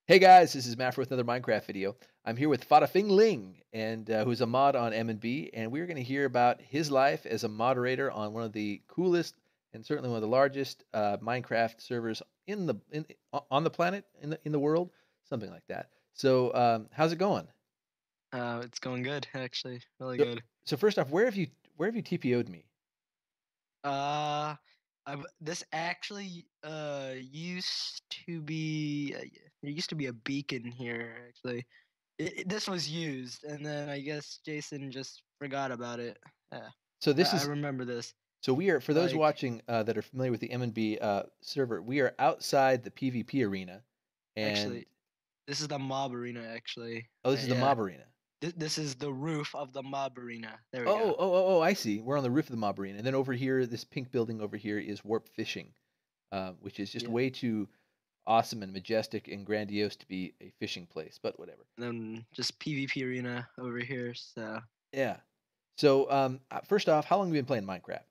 Hey guys, this is Matt with another Minecraft video. I'm here with Fada Fing Ling, and who's a mod on M&B, and we're going to hear about his life as a moderator on one of the coolest and certainly one of the largest Minecraft servers on the planet in the world, something like that. So, how's it going? It's going good, actually, really So, good. so first off, where have you TPO'd me? Uh, this actually used to be there used to be a beacon here. Actually, this was used, and then I guess Jason just forgot about it. Yeah, So I, this I is remember this. so we are for those Like, watching that are familiar with the M&B server. We are outside the PvP arena, and actually, this is the mob arena. Actually, oh, this is the yeah, mob arena. this is the roof of the mob arena. There we go. Oh, I see. We're on the roof of the mob arena. And then over here, this pink building over here is Warp Fishing, which is just Yep. way too awesome and majestic and grandiose to be a fishing place, but whatever. And then just PvP arena over here. So. Yeah. So, first off, how long have you been playing Minecraft?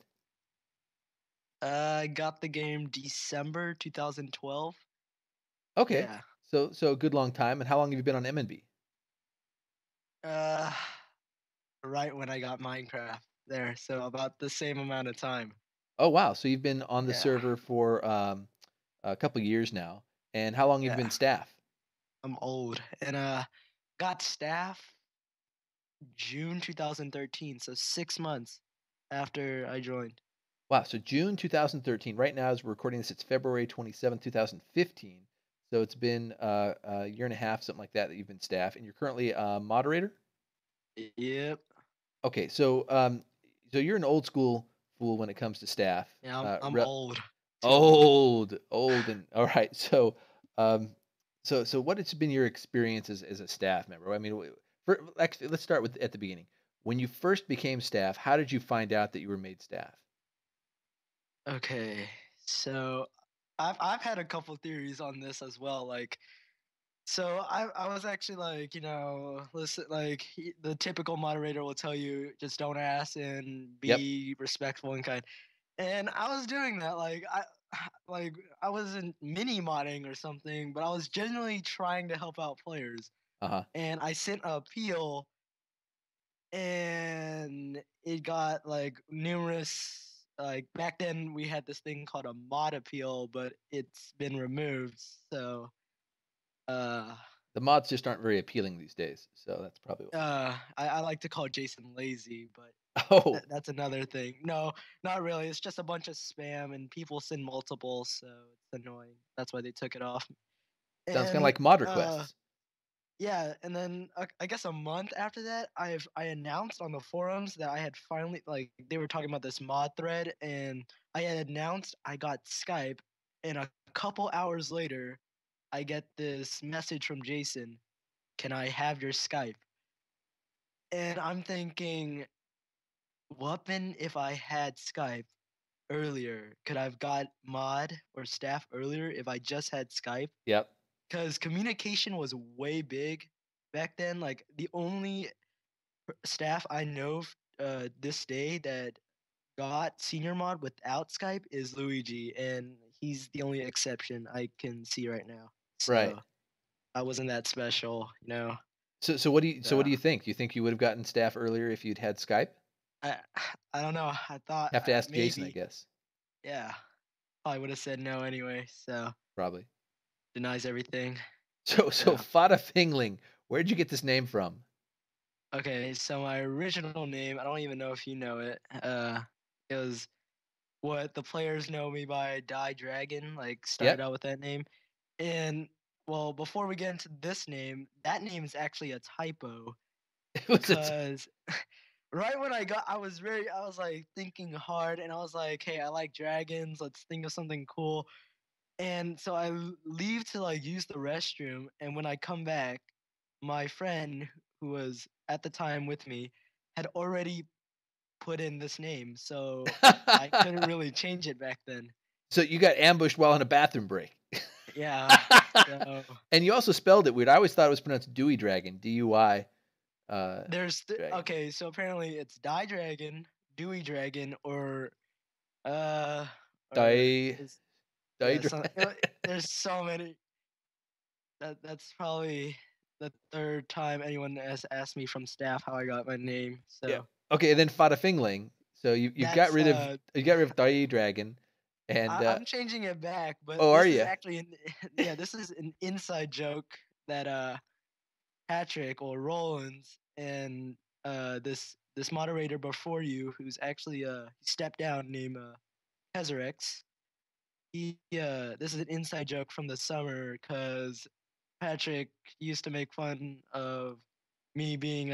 I got the game December 2012. Okay. Yeah. So a good long time. And how long have you been on M&B? Uh, right when I got Minecraft there, so about the same amount of time. Oh, wow. So you've been on the Yeah. server for a couple years now. And how long have you Yeah. been staff? I'm old. And got staff June 2013, so 6 months after I joined. Wow, so June 2013. Right now, as we're recording this, it's February 27th, 2015. So it's been a year and a half, something like that, that you've been staff, and you're currently a moderator. Yep. Okay, so you're an old school fool when it comes to staff. Yeah, I'm old. Too old. Old, and all right. Um, so what has been your experience as a staff member? I mean, actually, let's start with at the beginning. When you first became staff, how did you find out that you were made staff? Okay. So I've had a couple theories on this as well. So I was actually like, listen, like the typical moderator will tell you just don't ask and Yep. be respectful and kind. And I was doing that, like I wasn't mini modding or something, but I was genuinely trying to help out players. Uh huh. And I sent a appeal, and it got like numerous. Like back then, we had this thing called a mod appeal, but it's been removed. So uh The mods just aren't very appealing these days, so that's probably why. I like to call Jason lazy, but Oh, that's another thing. No, not really. It's just a bunch of spam, and people send multiple, so it's annoying. That's why they took it off. sounds kind of And like mod requests. yeah, and then I guess a month after that, I announced on the forums that I had finally, like, they were talking about this mod thread, and I had announced I got Skype, and a couple hours later, I get this message from Jason. Can I have your Skype? And I'm thinking, what been if I had Skype earlier? Could I've got mod or staff earlier if I just had Skype? Yep. Because communication was way big back then. Like the only staff I know this day that got senior mod without Skype is Luigi, and he's the only exception I can see right now. Right. So I wasn't that special, you know. So what do you think? Do you think you would have gotten staff earlier if you'd had Skype? I I don't know. I thought Have to ask Jason, I maybe, guess. yeah. Probably would have said no anyway. So Probably. denies everything. So Yeah. Fada Fingling, where'd you get this name from? Okay. So my original name, I don't even know if you know it. It was what the players know me by, DuyDragon. Like started Yep. out with that name. And well, before we get into this name, that name is actually a typo It was a because right when I was like thinking hard, and I was like, hey, I like dragons. Let's think of something cool. And so leave to like use the restroom, and when I come back, my friend who was at the time with me had already put in this name, so I couldn't really change it back then. So you got ambushed while in a bathroom break. Yeah. So And you also spelled it weird. I always thought it was pronounced DuyDragon, DUI, dragon. okay, so apparently it's DuyDragon, Dewey Dragon, uh or Die is yeah, DuyDra there's so many. that's probably the third time anyone has asked me from staff how I got my name. Yeah. So Okay, and then Fada Fingling. So you got that's rid of DuyDragon, and I'm changing it back, but oh, are this is you? actually yeah, this is an inside joke that Patrick or Rollins and this moderator before you, who's actually stepped down, named Tezerex. He this is an inside joke from the summer because Patrick used to make fun of me being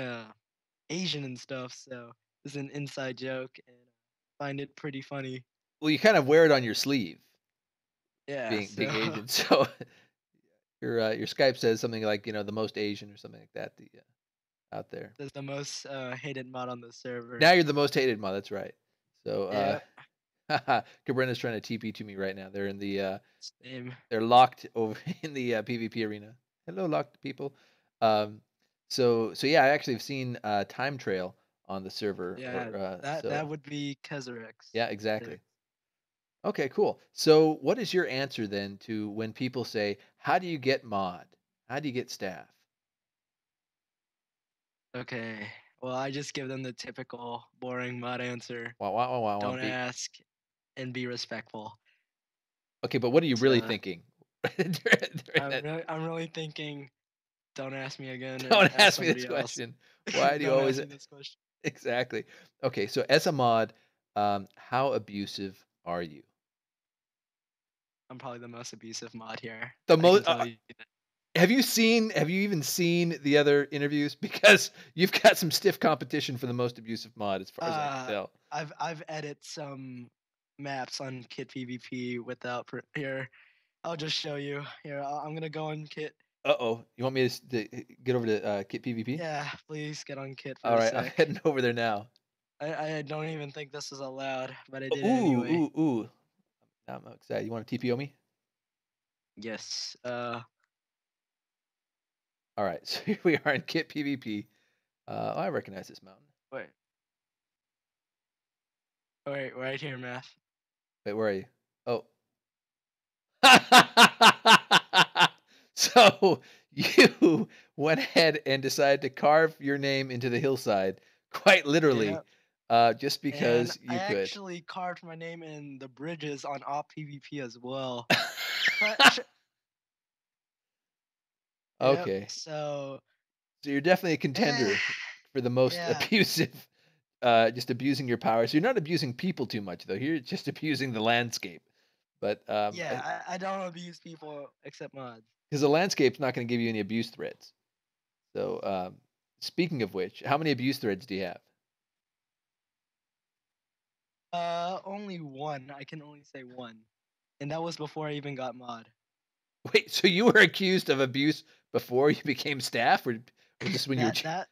Asian and stuff. So this is an inside joke, and I find it pretty funny. Well, you kind of wear it on your sleeve, Yeah. being So Asian. So your Skype says something like the most Asian or something like that. Out there. that's the most hated mod on the Now server. you're the most hated mod. That's right. So Yeah. Cabrena's trying to TP to me right now. They're in the Same. they're locked over in the PvP arena. Hello, locked people. Um, so yeah, I actually have seen Time Trail on the server, Yeah. or That would be Kezerex yeah, right there. exactly. Okay, cool. So what is your answer then to when people say, "How do you get mod? How do you get staff?" Okay. Well, I just give them the typical boring mod answer. Wah, wah, wah, wah, wah, Don't beep. ask and be respectful. Okay, but what are you really So thinking? During that, I'm really thinking. Don't ask me again, or don't ask ask me this somebody else. question. Why do you Don't ask always me this question. exactly? Okay, so as a mod, how abusive are you? I'm probably the most abusive mod here. The I can most. tell you. Have you even seen the other interviews? Because you've got some stiff competition for the most abusive mod, as far as I can tell. I've edited some maps on Kit PvP without here. I'll just show you. Here, I'm gonna go on Kit. Uh-oh, you want me to get over to Kit PvP? Yeah, please get on Kit for All a right, I'm sec. heading over there now. I don't even think this is allowed, but I Oh, did it ooh, anyway. ooh, ooh! Now I'm excited. You want to TPO me? Yes. All right, so here we are in Kit PvP. I recognize this mountain. Wait. Wait, right here, math. Wait, where are you? Oh. So you went ahead and decided to carve your name into the hillside, quite Yeah. literally, just And because I you could. actually carved my name in the bridges on op PvP as well. But yep. Okay, So so you're definitely a eh, contender for the most yeah. abusive, just abusing your power. So you're not abusing people too much, though. You're just abusing the landscape. But Yeah, I don't abuse people except mods. because the landscape's not going to give you any abuse threads. So speaking of which, how many abuse threads do you have? Only one. I can only say one. And that was before I even got mod. Wait, so you were accused of abuse before you became staff, or was this when you were? That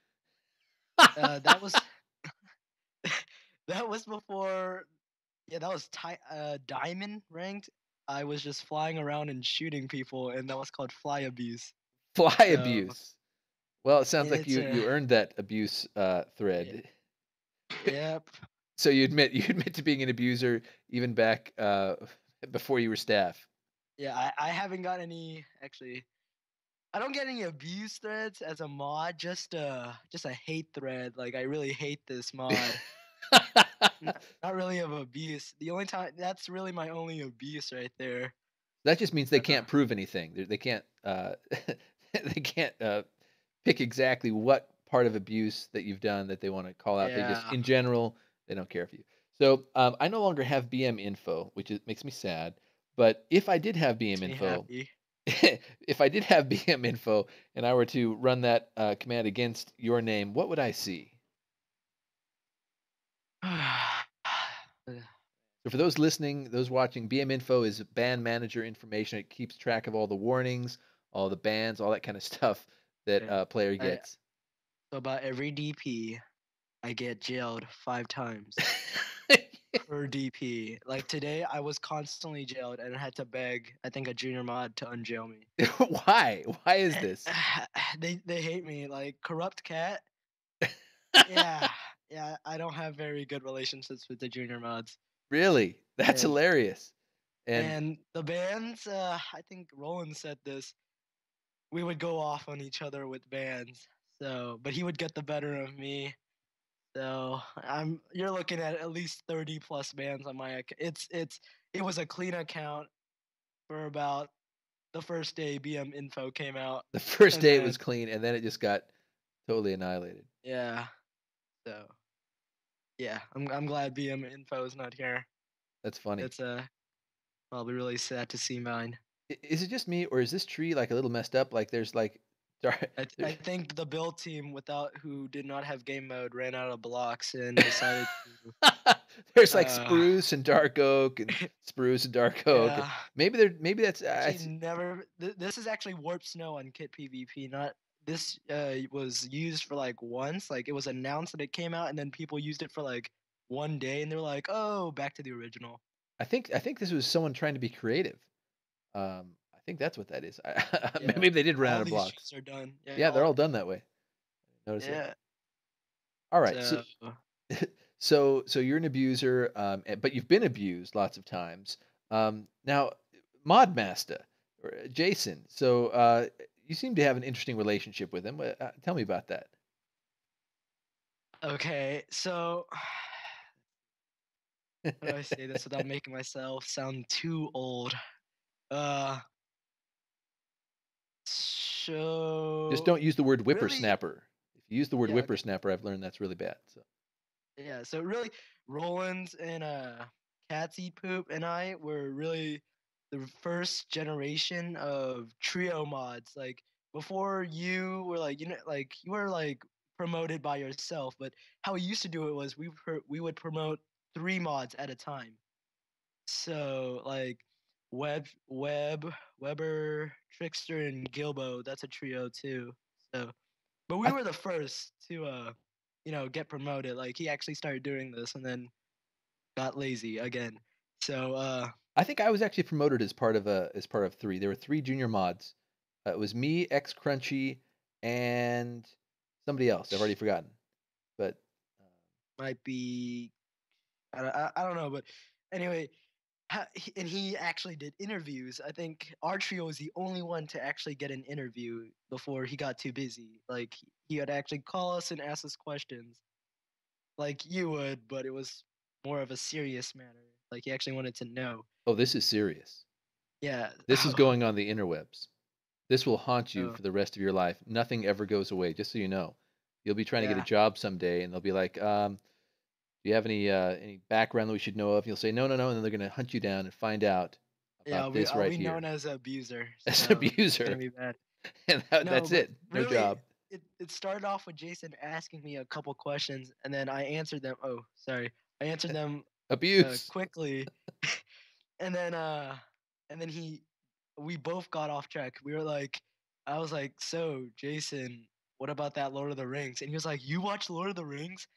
that that was that was before. Yeah, that was diamond ranked. I was just flying around and shooting people, and that was called fly abuse. Fly So abuse? Well, it sounds like it's you earned that abuse yeah, thread. yep. So you admit to being an abuser even back before you were staff. Yeah, I haven't got any actually. I don't get any abuse threads as a mod. Just a hate thread. Like I really hate this mod. Not really of abuse. The only time that's really my only abuse right there. That just means they Uh, can't prove anything. They can't they can't pick exactly what part of abuse that you've done that they want to call out. They just, yeah, in general, they don't care for you. So I no longer have BM info, which makes me sad. But if I did have BM makes me info, happy. if I did have BM info and I were to run that command against your name, what would I see? So for those listening, those watching, BM info is band manager information. It keeps track of all the warnings, all the bans, all that kind of stuff that Yeah. a player I gets. so about every DP, I get jailed 5 times per DP. Like today, I was constantly jailed and I had to beg, I think, a junior mod to unjail me. Why? Why is this? They hate me. Like corrupt cat. Yeah, yeah. I don't have very good relationships with the junior mods. Really? That's And hilarious. And and the bans. I think Roland said this. we would go off on each other with bans. So, but he would get the better of me. So you're looking at least 30 plus bans on my account. It was a clean account for about the first day BM info came out, The first and day it was then clean, and then it just got totally annihilated. yeah. So yeah, I'm glad BM info is not here. That's funny. It's probably really sad to see mine. Is it just me, or is this tree like a little messed up? Like there's like, I think the build team who did not have game mode ran out of blocks and decided to there's like uh spruce and dark oak and spruce and dark oak. And yeah. maybe that's Actually, never. This is actually warp snow on kit PvP. Not this. Was used for like once. Like it was announced that it came out, and then people used it for like one day, and they're like, "Oh, back to the original." I think this was someone trying to be creative. I think that's what that is. Yeah. Maybe they did run out All of these blocks. cheats are done. Yeah. Yeah, they're all done that way. Notice it. Yeah. All right, so So so you're an abuser, but you've been abused lots of times. Now, Mod Master or Jason. So you seem to have an interesting relationship with him. Tell me about that. okay. So how do I say this without making myself sound too old? Uh. Just So don't use the word really, whippersnapper. If you use the word yeah. Okay. whippersnapper, I've learned that's really bad. So Yeah, so really, Roland's and Cats Eat Poop and I were really the first generation of trio mods. Like before, you were like like you were like promoted by yourself, but how we used to do it was we would promote 3 mods at a time. So like Weber, Trickster, and Gilbo. That's a trio too. So, but we I were the first to get promoted. Like he actually started doing this and then got lazy again. So I think I was actually promoted as part of three. There were three junior mods. It was me, X Crunchy, and somebody else. I've already forgotten. But might be I don't know, but anyway, and he actually did interviews. I think our trio was the only one to actually get an interview before he got too busy. Like he would actually call us and ask us questions, like you would, but it was more of a serious matter. Like he actually wanted to know. oh, this is serious. Yeah. This is going on the interwebs. This will haunt you Oh, for the rest of your life. Nothing ever goes away, just so you know. You'll be trying to get a yeah. job someday, and they'll be like, "Do you have any background that we should know of?" You'll say, "No, no, no," and then they're going to hunt you down and find out Yeah, about this I'll right be known here as an abuser, as an so it's abuser, gonna be bad. and No, that's but it. No really, job. it started off with Jason asking me a couple questions, and then I answered them. Oh, sorry, I answered them Abuse. quickly, and then we both got off track. We were like, I was like, so Jason, what about that Lord of the Rings? And he was like, you watch Lord of the Rings?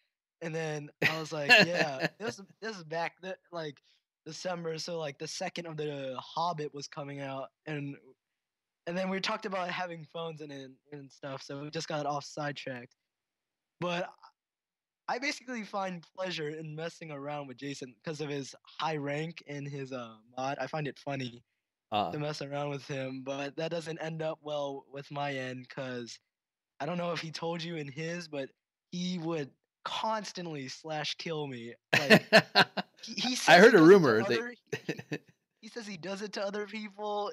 And then I was like, yeah, this is back like December, so like the second of the Hobbit was coming out, and then we talked about having phones and stuff, so we just got off sidetracked. But I basically find pleasure in messing around with Jason because of his high rank and his mod. I find it funny uh, to mess around with him, but that doesn't end up well with my end because I don't know if he told you in his, but he would constantly slash kill me. Like he I says he heard a does it to rumor that, other he says he does it to other people.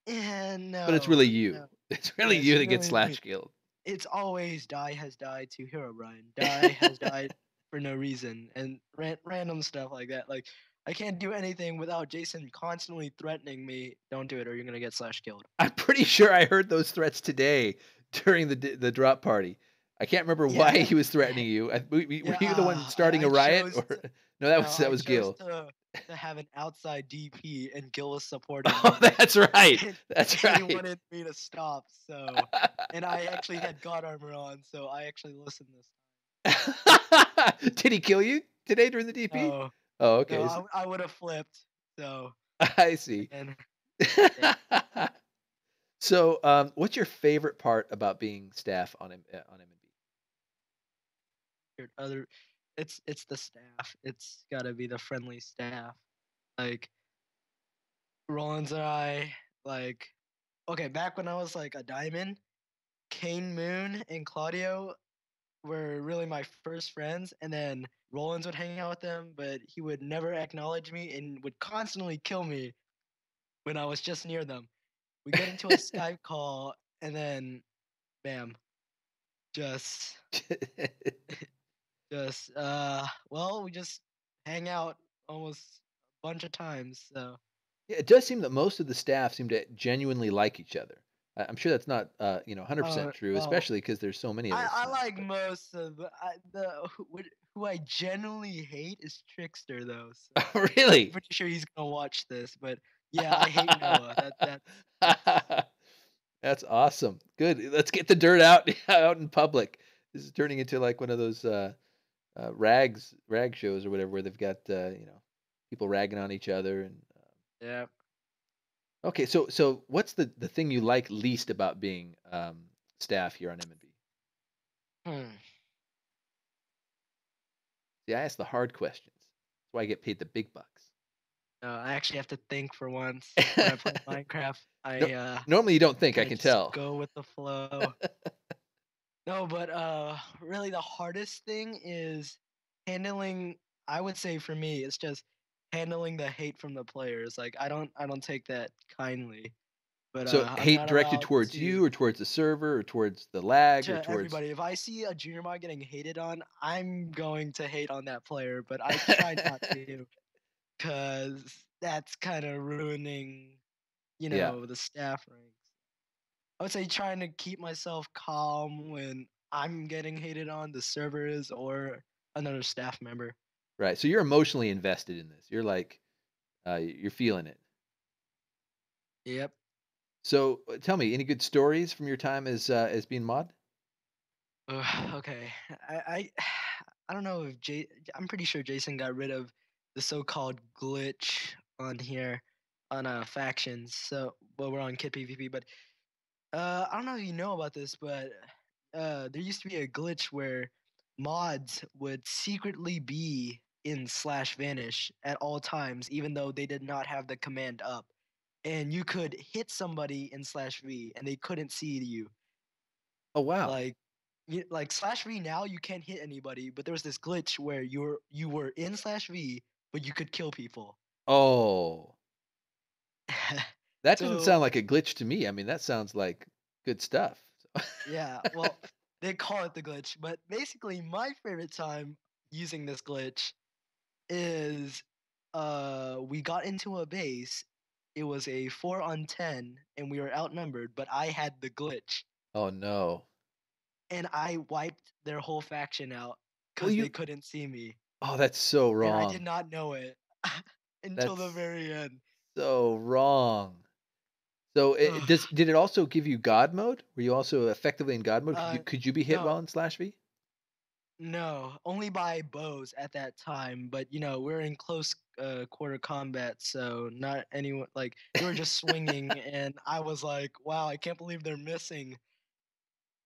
And but it's really no, you. no. It's Yeah, really it's you that gets really me. slash killed. It's always Die has died to Hero Brian. Die has died for no reason and random stuff like that. Like I can't do anything without Jason constantly threatening me. Don't do it, or you're gonna get slash killed. I'm pretty sure I heard those threats today during the drop party. I can't remember why Yeah, he was threatening you. Were yeah. you the one starting a riot, or no? No, That I was chose Gil. to have an outside DP, and Gil was supporting Oh, me, that's right. and, That's and he right. wanted me to stop. So, and I actually had God armor on, so I actually listened this Did he kill you today during the DP? time. Oh, No, okay. I would have flipped. So, I and see. then yeah, So, what's your favorite part about being staff on M&B? other, it's the staff. It's got to be the friendly staff. Like Rollins and I, like. Okay, back when I was like a diamond, Kane Moon and Claudio were really my first friends, and then Rollins would hang out with them, but he would never acknowledge me and would constantly kill me when I was just near them. We get into a Skype call, and then bam, just well, we just hang out almost a bunch of times. So Yeah, it does seem that most of the staff seem to genuinely like each other. I'm sure that's not, 100% true, well, especially because there's so many of us I now. like But most of the who I genuinely hate is Trickster though. So I'm really, pretty sure he's gonna watch this. But yeah, I hate Noah. That's that's awesome. Good. Let's get the dirt out out in public. This is turning into like one of those rag shows or whatever, where they've got people ragging on each other. And yeah. okay, so what's the thing you like least about being staff here on M&B? Hmm. See, I ask the hard questions. That's why I get paid the big bucks. I actually have to think for once when I play Minecraft. No, I normally you don't think. I kind of can just tell. go with the flow. No, but really the hardest thing is handling. I would say for me, it's just handling the hate from the players. Like I don't take that kindly. But So I'm hate not directed allowed towards to you, or towards the server, or towards the lag, or towards. everybody. If I see a junior mod getting hated on, I'm going to hate on that player. But I try not to, cause that's kind of ruining, Yeah. the staff ranks. I would say trying to keep myself calm when I'm getting hated on, the servers or another staff member. Right. So you're emotionally invested in this. You're like, you're feeling it. Yep. So tell me, any good stories from your time as being mod? Okay. I I don't know if I'm pretty sure Jason got rid of the so-called glitch on here on factions. So well, we're on Kit PvP, but I don't know if you know about this, but there used to be a glitch where mods would secretly be in slash vanish at all times, even though they did not have the command up. And you could hit somebody in slash V and they couldn't see you. Oh wow. Like like slash V now you can't hit anybody, but there was this glitch where you were in slash V, but you could kill people. Oh, that doesn't So sound like a glitch to me. I mean, that sounds like good stuff. yeah, well, they call it the glitch, but basically my favorite time using this glitch is we got into a base. It was a 4 on 10 and we were outnumbered, but I had the glitch Oh no. and I wiped their whole faction out Well, cuz they you. couldn't see me Oh, that's so and I did wrong. not know it until the That's very end. so wrong. So Ugh. did it also give you God mode? Were you also effectively in God mode? Uh Could you be hit no, while in slash V? no, only by bows at that time. But we're in close quarter combat, so not anyone like they were just swinging, and I was like, "Wow, I can't believe they're missing."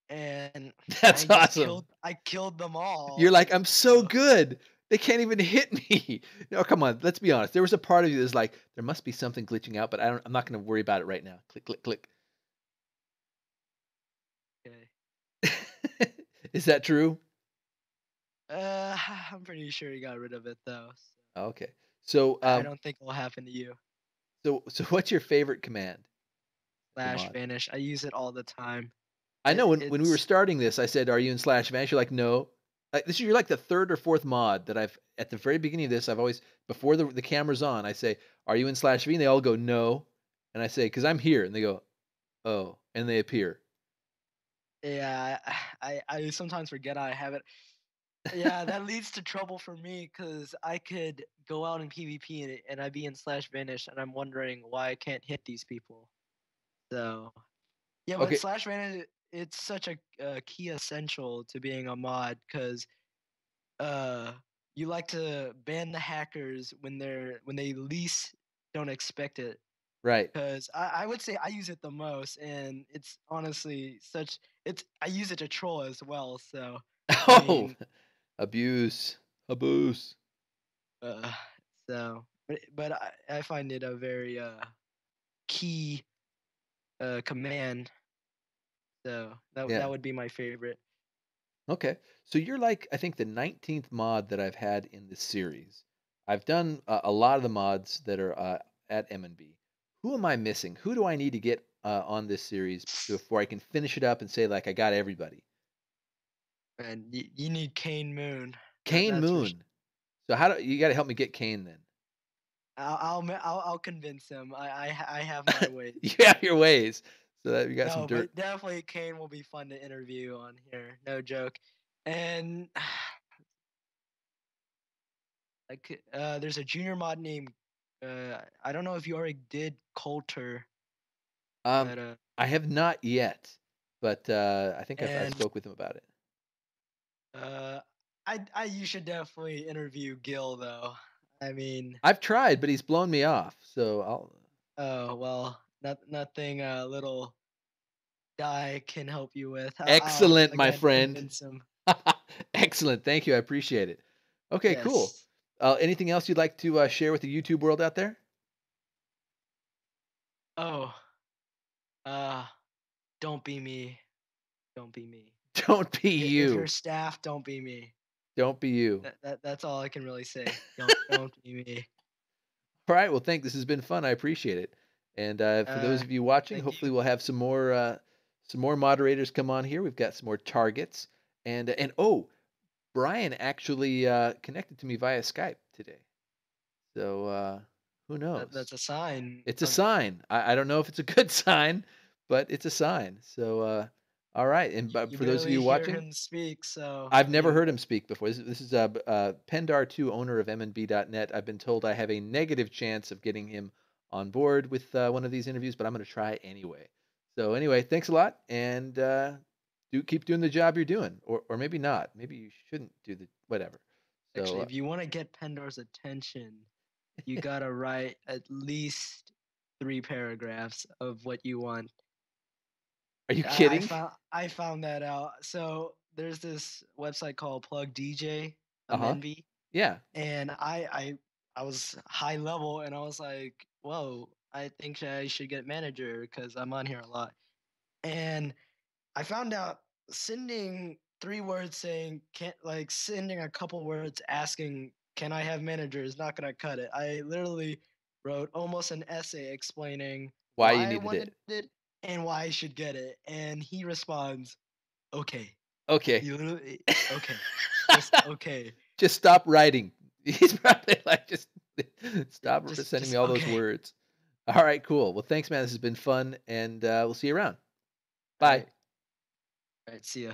And I That's just awesome. killed them You're all. like, I'm so So good. They can't even hit me. No, come on. Let's be honest. There was a part of you that's like, there must be something glitching out, but I'm not going to worry about it right now. Click, click, click. okay, Is that true? I'm pretty sure he got rid of it though. So Okay. So, I don't think it'll happen to you. so what's your favorite command as a Slash mod? vanish. I use it all the time. I know when we were It's starting this, I said, "Are you in slash vanish?" You're like, "No." You're like the third or fourth mod that I've at the very beginning of this. I've always before the camera's on, I say, "Are you in slash V?" And they all go, "No," and I say, "Because I'm here," and they go, "Oh," and they appear. yeah. I sometimes forget I have it. Yeah, that leads to trouble for me because I could go out in PvP and I'd be in slash vanish and I'm wondering why I can't hit these people. So yeah, but Okay, slash vanish it's such a key essential to being a mod because uh you like to ban the hackers when they least don't expect it. right. Because I would say I use it the most and it's honestly such it's I use it to troll as well. So I Oh, mean abuse, abuse. Uh, but I find it a very key command. So that Yeah. would be my favorite. Okay. So you're like, I think, the 19th mod that I've had in this series. I've done a lot of the mods that are at M&B. Who am I missing? Who do I need to get on this series before I can finish it up and say, like, I got everybody? And you need Kane Moon. Kane That's for sure. Moon. So how do you got to help me get Kane then? I'll convince him. I have my You ways. have your ways. So that we got some No, dirt. but definitely Kane will be fun to interview on here. No joke. And like, there's a junior mod named. I don't know if you already did Coulter, Um, but I have not yet, but I think I've and spoke with him about it. uh, I you should definitely interview Gil though. I mean, I've tried, but he's blown me off. So I'll. oh well, nothing. Little guy can help you with. I'll Excellent, my again friend. convince him. Excellent. Thank you. I appreciate it. Okay, cool. Yes. Anything else you'd like to share with the YouTube world out there? Oh, uh, don't be me. Don't be me. Don't be If you're you. staff, don't be me. Don't be you. That's all I can really say. Don't be me. All right. Well, This has been fun. I appreciate it. And for those Uh, of you watching, thank hopefully you. we'll have some more moderators come on here. We've got some more targets, and oh, Brian actually connected to me via Skype today. So who knows? That's a sign It's a of sign. I don't know if it's a good sign, but it's a sign. So all right. And but you for those of barely you hear watching, him speak. So I've I never mean, heard him speak before. This is Pendar2, owner of MNB.net. I've been told I have a negative chance of getting him on board with one of these interviews, but I'm going to try anyway. So anyway, thanks a lot, and do keep doing the job you're doing, or maybe not. Maybe you shouldn't do the whatever. So actually, if you want to get Pendar's attention, you gotta write at least 3 paragraphs of what you want. are you kidding? I found that out. So there's this website called Plug DJ, Uh huh. Amenvy, Yeah. and I was high level, and I was like, whoa, I think I should get manager because I'm on here a lot. And I found out sending 3 words saying can't like sending a couple words asking can I have manager is not gonna cut it. I literally wrote almost an essay explaining Why you why I needed wanted it? it and why I should get it. And he responds, okay. Okay. You literally okay. Just okay. Just stop writing. He's probably like, just stop sending me Just all those okay. words. All right, cool. Well, thanks, man. This has been fun, and we'll see you around. All Bye. right. All right. See ya.